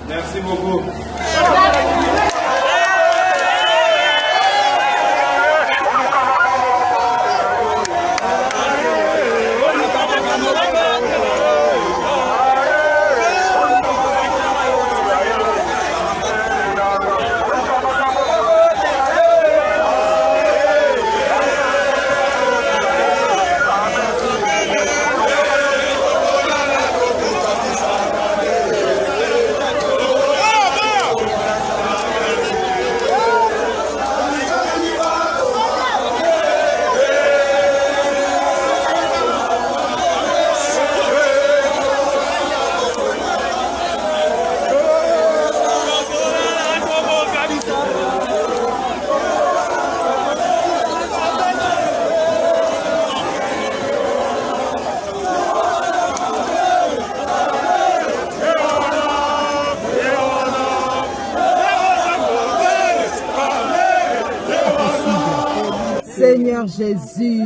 Merci beaucoup. Seigneur Jésus,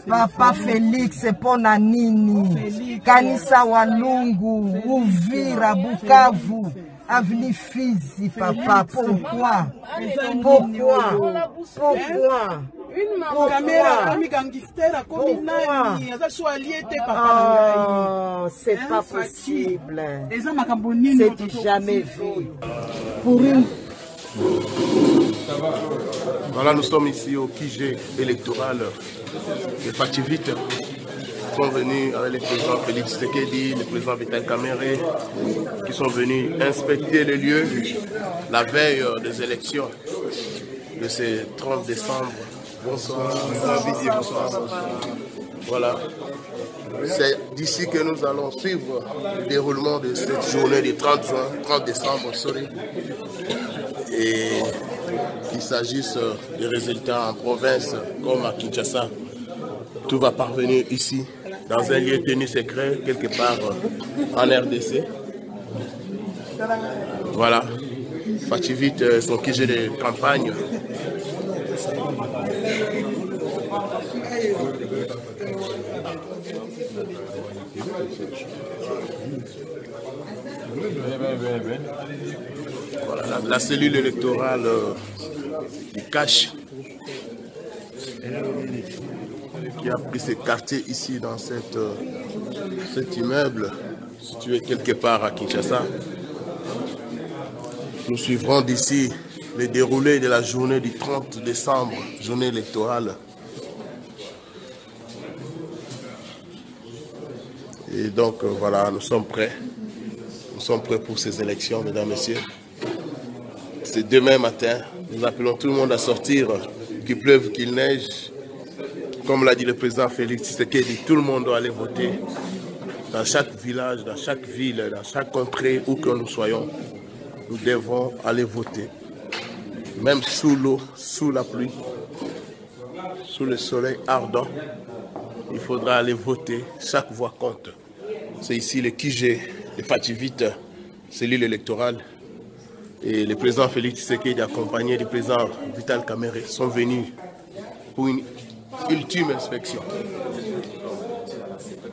Papa Félix Ponanini, Kanisa Walungu, Uvira, Bukavu, Avenue Fizi, Papa, pourquoi? C'est pas possible. C'est du jamais vu. Pour une... Voilà, nous sommes ici au QG électoral de Fativite. Ils sont venus avec le président Félix Tshisekedi, le président Vital Kamerhe, qui sont venus inspecter les lieux la veille des élections de ce 30 décembre. Bonsoir. Voilà. C'est d'ici que nous allons suivre le déroulement de cette journée du 30 décembre. Et qu'il s'agisse des résultats en province comme à Kinshasa, tout va parvenir ici, dans un lieu tenu secret, quelque part en RDC. Voilà, Fativite, son QG de campagne. Voilà, la cellule électorale du cache qui a pris ses quartiers ici dans cet immeuble situé quelque part à Kinshasa. Nous suivrons d'ici le déroulé de la journée du 30 décembre, journée électorale. Et donc voilà, nous sommes prêts. Nous sommes prêts pour ces élections, mesdames, messieurs. C'est demain matin. Nous appelons tout le monde à sortir, qu'il pleuve, qu'il neige. Comme l'a dit le président Félix Tshisekedi, tout le monde doit aller voter. Dans chaque village, dans chaque ville, dans chaque contrée, où que nous soyons, nous devons aller voter. Même sous l'eau, sous la pluie, sous le soleil ardent, il faudra aller voter. Chaque voix compte. C'est ici le QG de Fativite, cellule électorale. Et le président Félix Tshisekedi, accompagné du président Vital Kamerhe, sont venus pour une ultime inspection.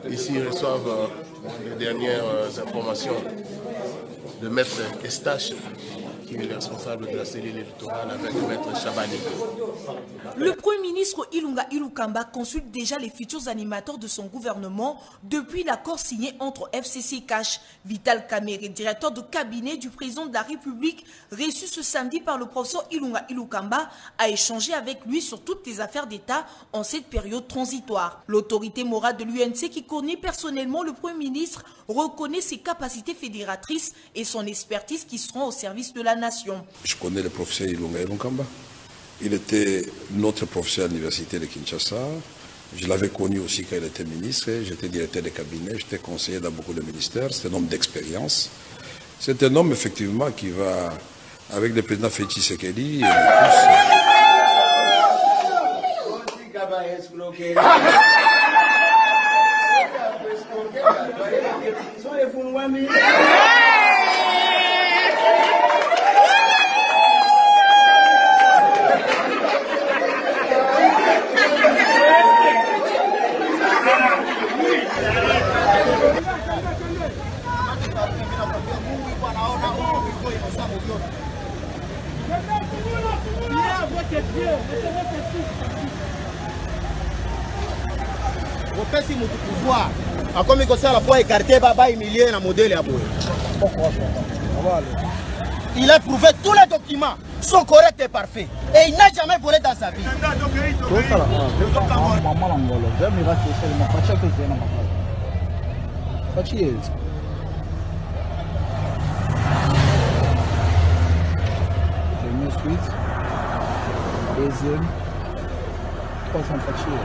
Ici, ils reçoivent les dernières informations de Maître Estache, qui est le responsable de la cellule électorale, avec Maître Chabani. Le Premier ministre Ilunga Ilukamba consulte déjà les futurs animateurs de son gouvernement depuis l'accord signé entre FCC Cash. Vital Kamerhe, directeur de cabinet du président de la République, reçu ce samedi par le professeur Ilunga Ilukamba, a échangé avec lui sur toutes les affaires d'État en cette période transitoire. L'autorité morale de l'UNC, qui connaît personnellement le Premier ministre, reconnaît ses capacités fédératrices et son expertise qui seront au service de la nation. Je connais le professeur Ilunga Ilukamba. Il était notre professeur à l'université de Kinshasa. Je l'avais connu aussi quand il était ministre. J'étais directeur de cabinet, j'étais conseiller dans beaucoup de ministères. C'est un homme d'expérience. C'est un homme effectivement qui va avec le président Félix Tshisekedi, Opesi mutu pouvoir akomi kosala po écarter baba humilier na modèle ya boye. Il a prouvé tous les documents sont corrects et parfaits et il n'a jamais volé dans sa vie. Suite, deuxième, troisième partie.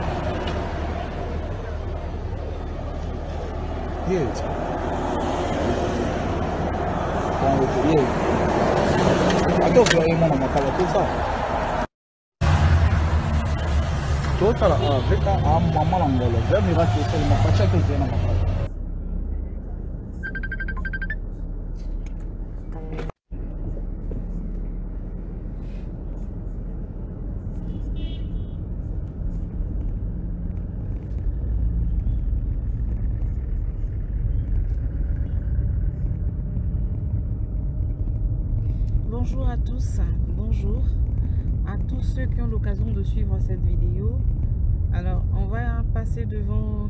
Yes. Attends, tu vas y aller, mon cala, tout ça. Tout ça, avec un maman l'angolo, j'aime les ratés, c'est le mapacha que j'ai dans ma cala. Bonjour à tous, bonjour à tous ceux qui ont l'occasion de suivre cette vidéo. Alors, on va passer devant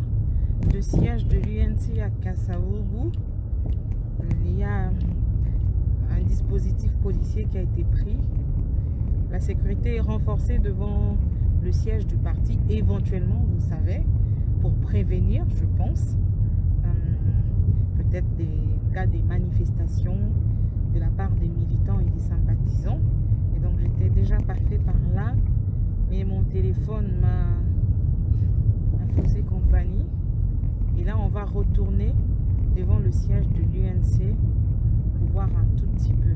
le siège de l'UNC à Kasavubu. Il y a un dispositif policier qui a été pris. La sécurité est renforcée devant le siège du parti, éventuellement, vous savez, pour prévenir, je pense, peut-être des cas des manifestations de la part des militants et des sympathisants. Et donc j'étais déjà passé par là, mais mon téléphone m'a faussé compagnie. Et là on va retourner devant le siège de l'UNC pour voir un tout petit peu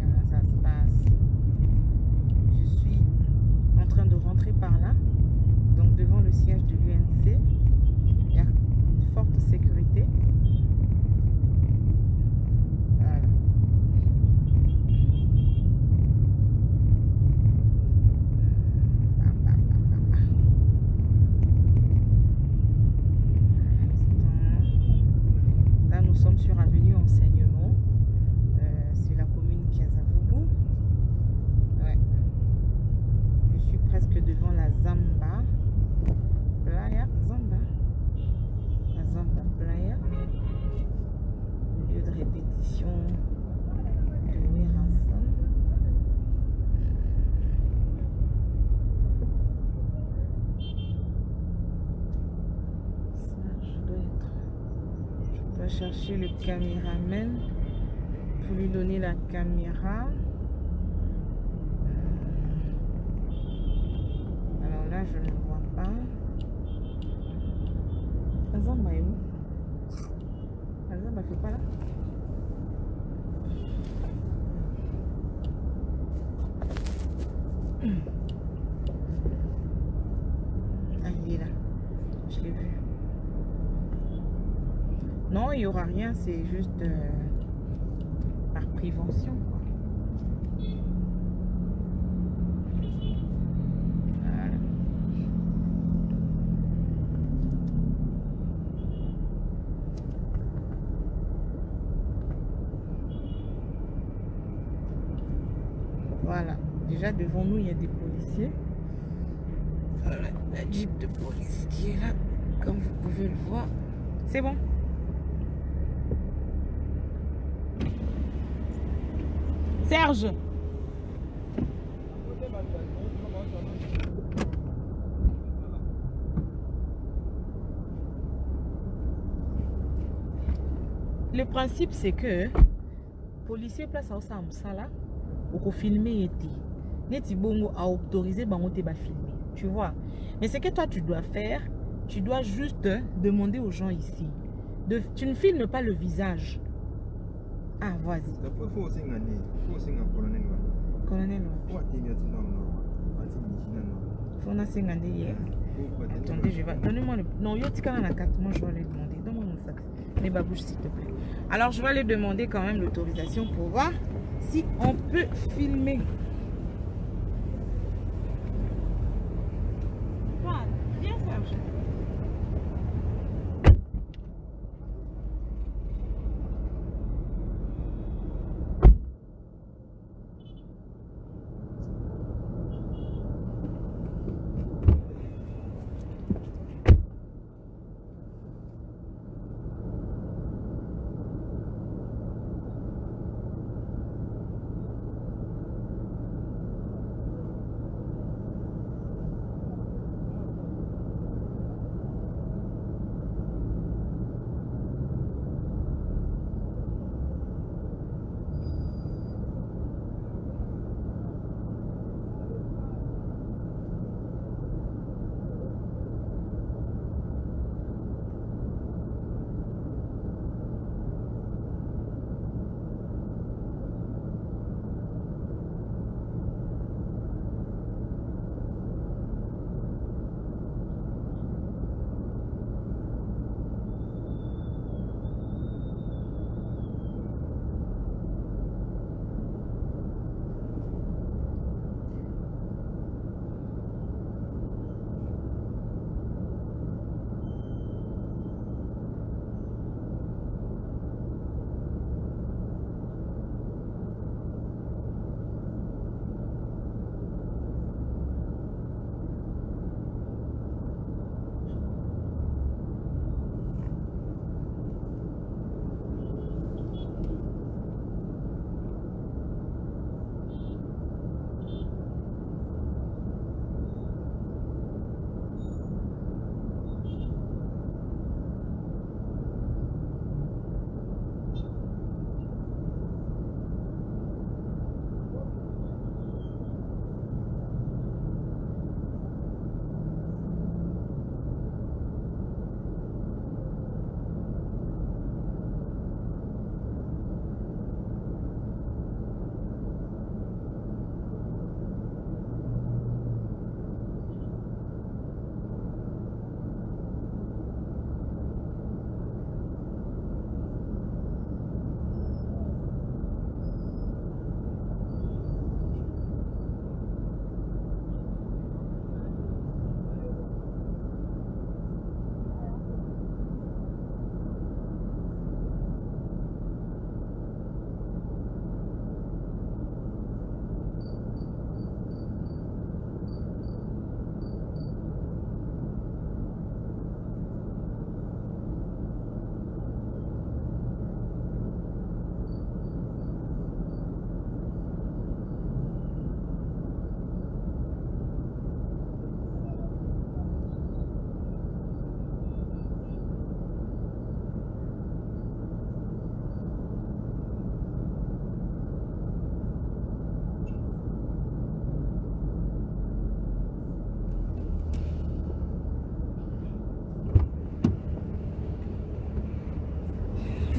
comment ça se passe. Je suis en train de rentrer par là, donc devant le siège de l'UNC. Il y a une forte sécurité. Nous sommes sur avenue Enseignement, c'est la commune Kasavubu. Ouais. Je suis presque devant la Zamba Playa, la Zamba Playa, le lieu de répétition de Werasan. Chercher le caméraman pour lui donner la caméra. Alors là je ne vois pas. Azamba est où? Azamba fait pas là? Ah, il est là, je l'ai vu. Non, il n'y aura rien, c'est juste par prévention. Voilà. Voilà. Déjà devant nous, il y a des policiers. Voilà, la jeep de police qui est là, comme vous pouvez le voir. C'est bon. Serge. Le principe c'est que policier place à Osamsala pour filmer été. Neti bongo a autorisé bangote ba filmer. Tu vois. Mais ce que toi tu dois faire, tu dois juste demander aux gens ici. Tu ne filmes pas le visage. Ah, vas-y. Colonel. Fona Sengande hier. Attendez, je vais. Donnez-moi le. Non, Yotika en a 4. Moi, je vais lui demander. Donne-moi mon sac. Mais babouche, s'il te plaît. Alors, je vais lui demander quand même l'autorisation pour voir si on peut filmer. Viens, Serge.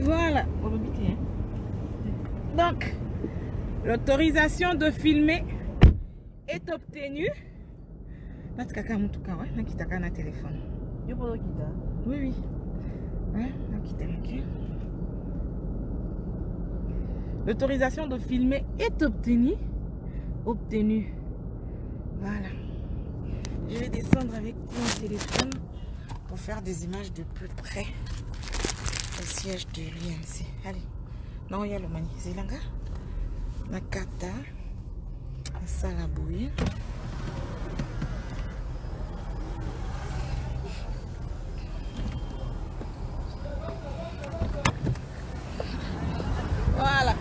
Voilà. Donc, l'autorisation de filmer est obtenue. Téléphone. Oui, oui. L'autorisation de filmer est obtenue. Voilà. Je vais descendre avec mon téléphone pour faire des images de plus près au siège de l'UNC. Allez. Non, il y a le mani. Zélanga. La kata. La salabouille. Voilà.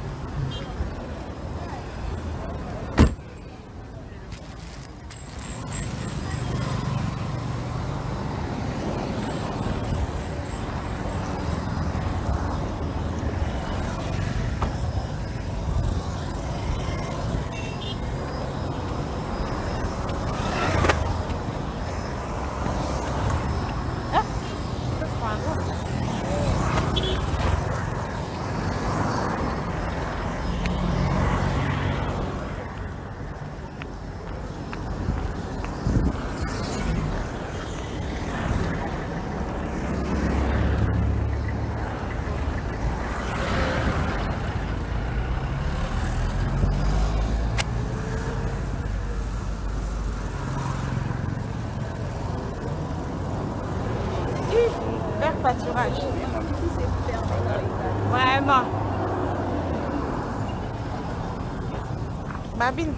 Vraiment. Babine.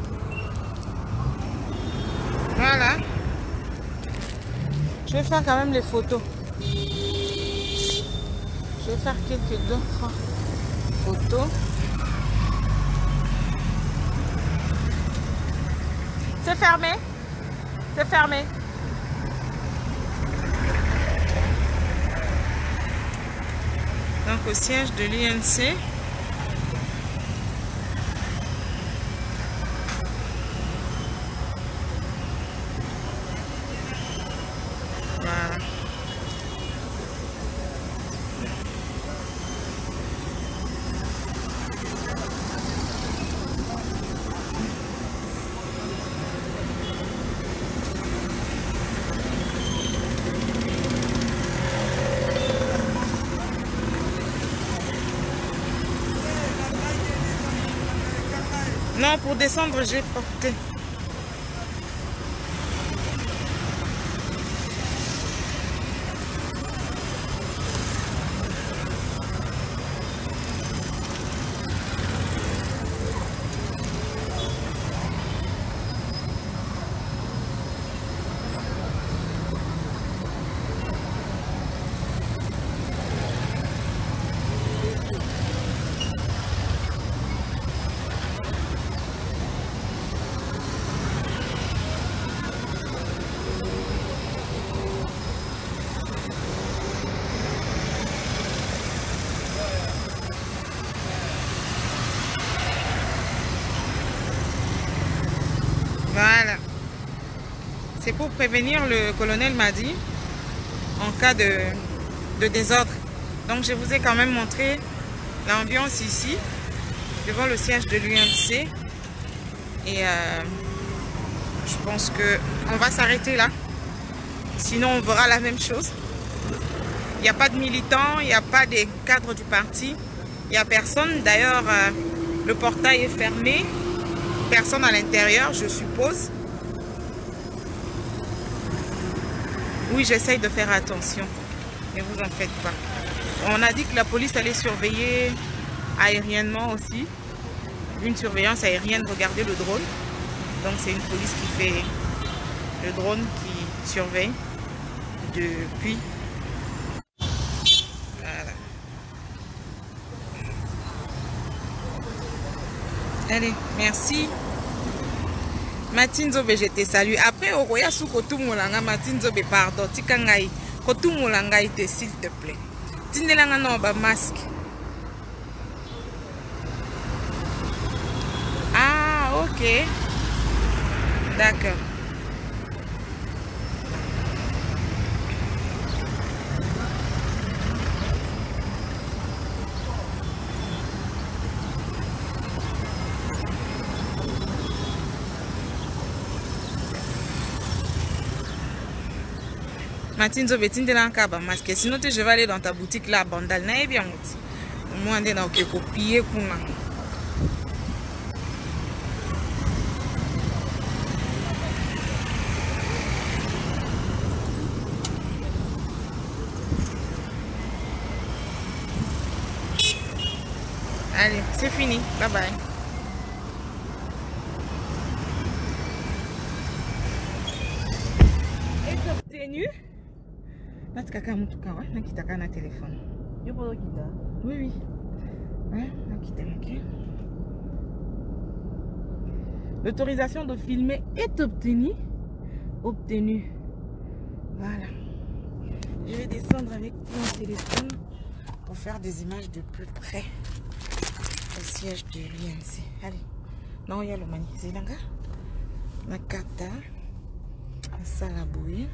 Voilà. Je vais faire quand même les photos. Je vais faire quelques d'autres photos. C'est fermé. C'est fermé. Donc au siège de l'UNC. Voilà. Non, pour descendre, j'ai porté. Voilà. C'est pour prévenir, le colonel m'a dit, en cas de désordre. Donc je vous ai quand même montré l'ambiance ici, devant le siège de l'UNC. Et je pense qu'on va s'arrêter là. Sinon on verra la même chose. Il n'y a pas de militants, il n'y a pas de cadres du parti. Il n'y a personne. D'ailleurs, le portail est fermé. Personne à l'intérieur, je suppose. Oui, j'essaye de faire attention. Ne vous en faites pas. On a dit que la police allait surveiller aériennement aussi. Une surveillance aérienne, regardez le drone. Donc c'est une police qui fait le drone qui surveille depuis. Voilà. Allez, merci. Matinzobe, je te salue. Après, au Roya sous Kotumulanga, Matinzobe, pardon, Tikangai, Kotumulanga, s'il te plaît. Tinelanga no ba masque. Ah, ok. D'accord. Matinzo betinde na kaba masque, sinon je vais aller dans ta boutique là bandal na bien moti. Moi ndé na ok copier kuna. Allez, c'est fini. Bye bye. Est obtenu. Natikaka mutuka wa nakitaka na téléphone. Yo podo kita. Oui oui. Ouais, nakita ok. L'autorisation de filmer est obtenue. Obtenue. Voilà. Je vais descendre avec mon téléphone pour faire des images de plus près au siège de l'UNC. Allez. Non, il y a le mani. Zilanga. Nakata. Salaboué.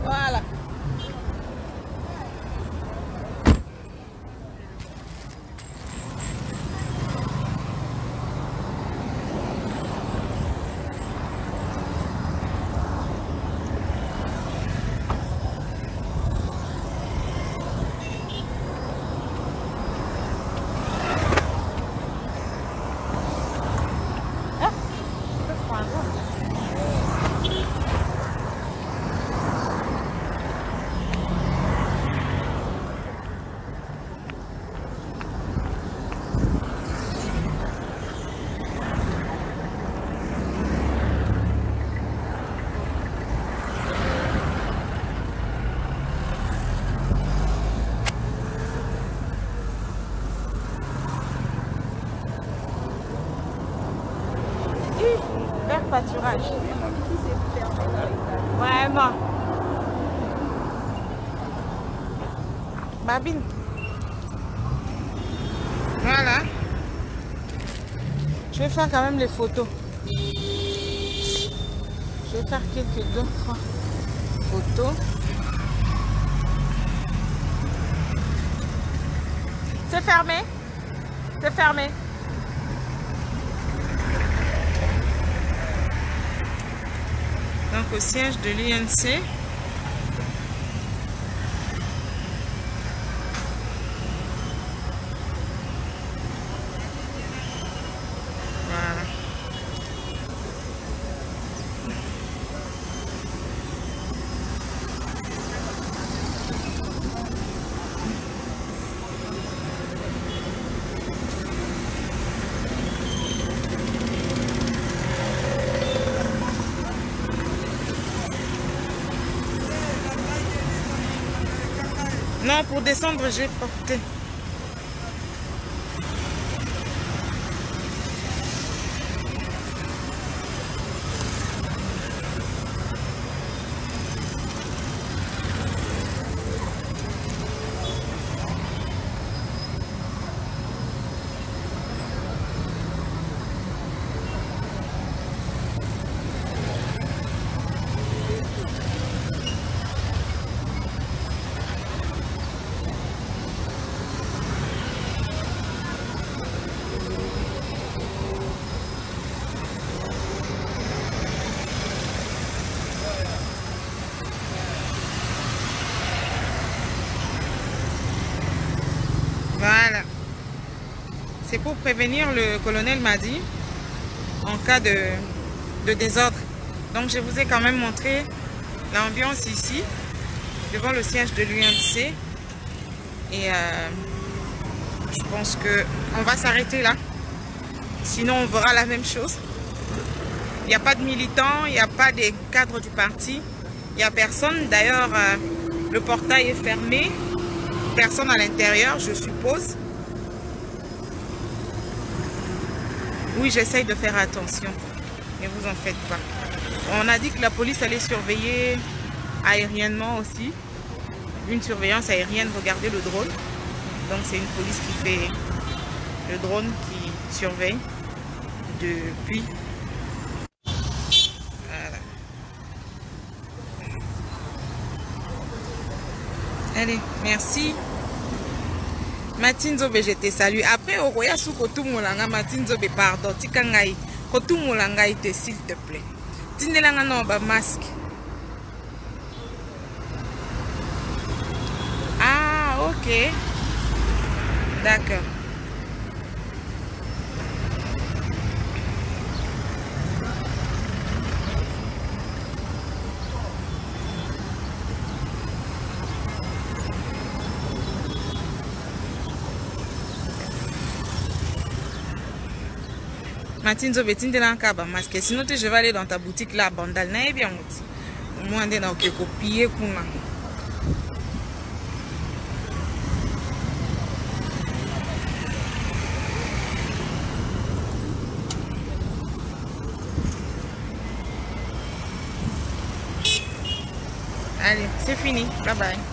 Voilà. pâturage. Vraiment. Babine. Voilà. Je vais faire quand même les photos. Je vais faire quelques autres photos. C'est fermé. C'est fermé. Donc au siège de l'UNC. Non, pour descendre, j'ai porté. Voilà. C'est pour prévenir, le colonel m'a dit, en cas de désordre. Donc je vous ai quand même montré l'ambiance ici, devant le siège de l'UNC. Et je pense qu'on va s'arrêter là. Sinon on verra la même chose. Il n'y a pas de militants, il n'y a pas de cadres du parti. Il n'y a personne. D'ailleurs, le portail est fermé. Personne à l'intérieur, je suppose. Oui, j'essaye de faire attention. Ne vous en faites pas. On a dit que la police allait surveiller aériennement aussi. Une surveillance aérienne, regardez le drone. Donc c'est une police qui fait le drone qui surveille depuis. Voilà. Allez, merci. Martine Zobe, je te salue. Après, au Roya sous Kotumulanga, Martine Zobe, pardon. Tikangai, Kotumulanga, s'il te plaît. Tindelanga non, ba masque. Ah, ok. D'accord. Martine Zobe, parce que sinon je vais aller dans ta boutique là, Bandal, na bien moi on a copier kuna. Allez, c'est fini. Bye bye.